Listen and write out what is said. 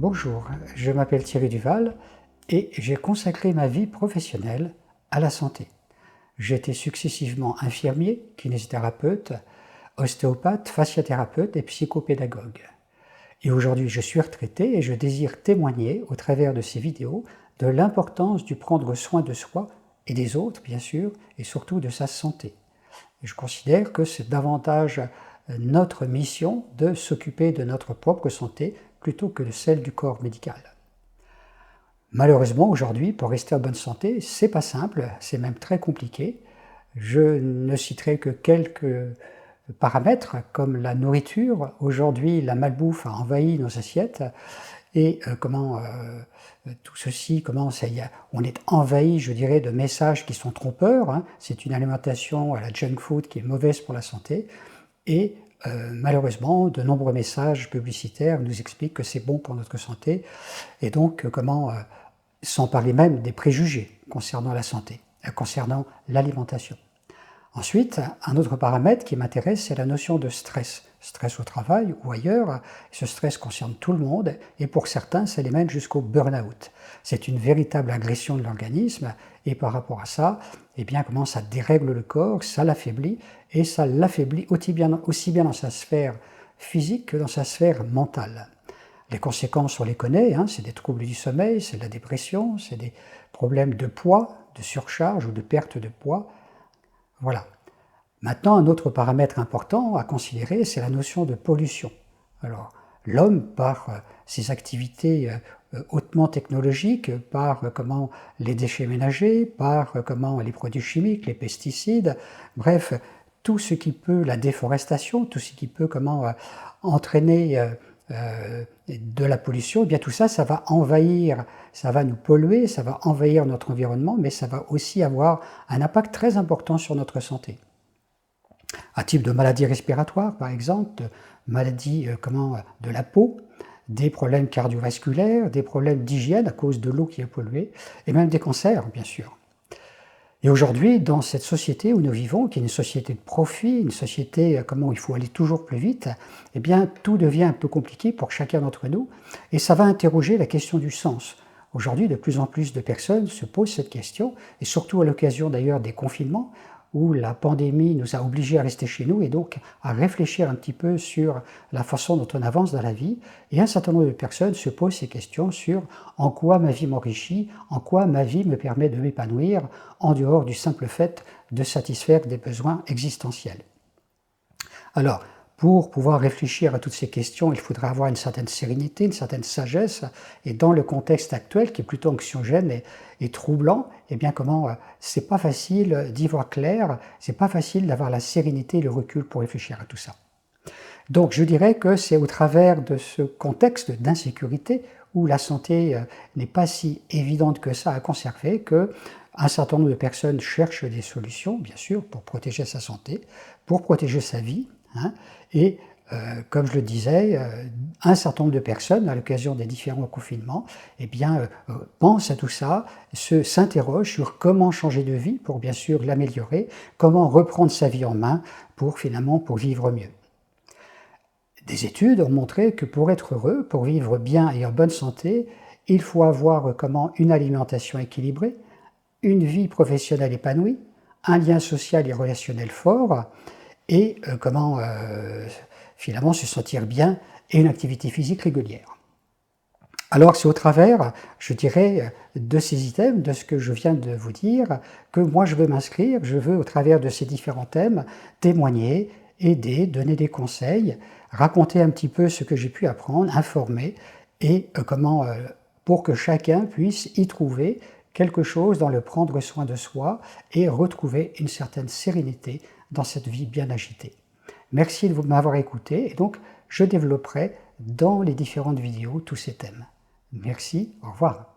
Bonjour, je m'appelle Thierry Duval et j'ai consacré ma vie professionnelle à la santé. J'ai été successivement infirmier, kinésithérapeute, ostéopathe, fasciathérapeute et psychopédagogue. Et aujourd'hui, je suis retraité et je désire témoigner, au travers de ces vidéos, de l'importance du prendre soin de soi et des autres, bien sûr, et surtout de sa santé. Et je considère que c'est davantage notre mission de s'occuper de notre propre santé plutôt que de celle du corps médical. Malheureusement, aujourd'hui, pour rester en bonne santé, c'est pas simple, c'est même très compliqué. Je ne citerai que quelques paramètres comme la nourriture. Aujourd'hui, la malbouffe a envahi nos assiettes et tout ceci commence on est envahi, je dirais, de messages qui sont trompeurs. Hein. C'est une alimentation à la junk food qui est mauvaise pour la santé et malheureusement, de nombreux messages publicitaires nous expliquent que c'est bon pour notre santé et donc sans parler même des préjugés concernant la santé, concernant l'alimentation. Ensuite, un autre paramètre qui m'intéresse, c'est la notion de stress. Stress au travail ou ailleurs, ce stress concerne tout le monde et pour certains, ça les mène jusqu'au burn-out. C'est une véritable agression de l'organisme et par rapport à ça, ça dérègle le corps, ça l'affaiblit et ça l'affaiblit aussi bien dans sa sphère physique que dans sa sphère mentale. Les conséquences, on les connaît, hein, c'est des troubles du sommeil, c'est de la dépression, c'est des problèmes de poids, de surcharge ou de perte de poids. Voilà. Maintenant, un autre paramètre important à considérer, c'est la notion de pollution. Alors, l'homme, par ses activités hautement technologiques, par les déchets ménagers, par les produits chimiques, les pesticides, bref, tout ce qui peut, la déforestation, tout ce qui peut entraîner de la pollution, eh bien tout ça, ça va envahir, ça va nous polluer, ça va envahir notre environnement, mais ça va aussi avoir un impact très important sur notre santé. Un type de maladie respiratoire, par exemple, de maladies de la peau, des problèmes cardiovasculaires, des problèmes d'hygiène à cause de l'eau qui est polluée, et même des cancers, bien sûr. Et aujourd'hui, dans cette société où nous vivons, qui est une société de profit, une société où il faut aller toujours plus vite, eh bien, tout devient un peu compliqué pour chacun d'entre nous, et ça va interroger la question du sens. Aujourd'hui, de plus en plus de personnes se posent cette question, et surtout à l'occasion d'ailleurs des confinements, où la pandémie nous a obligés à rester chez nous et donc à réfléchir un petit peu sur la façon dont on avance dans la vie. Et un certain nombre de personnes se posent ces questions sur en quoi ma vie m'enrichit, en quoi ma vie me permet de m'épanouir, en dehors du simple fait de satisfaire des besoins existentiels. Alors, pour pouvoir réfléchir à toutes ces questions, il faudra avoir une certaine sérénité, une certaine sagesse, et dans le contexte actuel, qui est plutôt anxiogène et troublant, c'est pas facile d'y voir clair, c'est pas facile d'avoir la sérénité et le recul pour réfléchir à tout ça. Donc je dirais que c'est au travers de ce contexte d'insécurité, où la santé n'est pas si évidente que ça à conserver, que un certain nombre de personnes cherchent des solutions, bien sûr, pour protéger sa santé, pour protéger sa vie, hein, et comme je le disais, un certain nombre de personnes, à l'occasion des différents confinements, pensent à tout ça, s'interrogent sur comment changer de vie pour bien sûr l'améliorer, comment reprendre sa vie en main pour vivre mieux. Des études ont montré que pour être heureux, pour vivre bien et en bonne santé, il faut avoir une alimentation équilibrée, une vie professionnelle épanouie, un lien social et relationnel fort, et se sentir bien et une activité physique régulière. Alors c'est au travers, je dirais, de ces items, de ce que je viens de vous dire, que moi je veux m'inscrire, je veux au travers de ces différents thèmes témoigner, aider, donner des conseils, raconter un petit peu ce que j'ai pu apprendre, informer, et pour que chacun puisse y trouver quelque chose dans le prendre soin de soi et retrouver une certaine sérénité dans cette vie bien agitée. Merci de m'avoir écouté et donc je développerai dans les différentes vidéos tous ces thèmes. Merci, au revoir.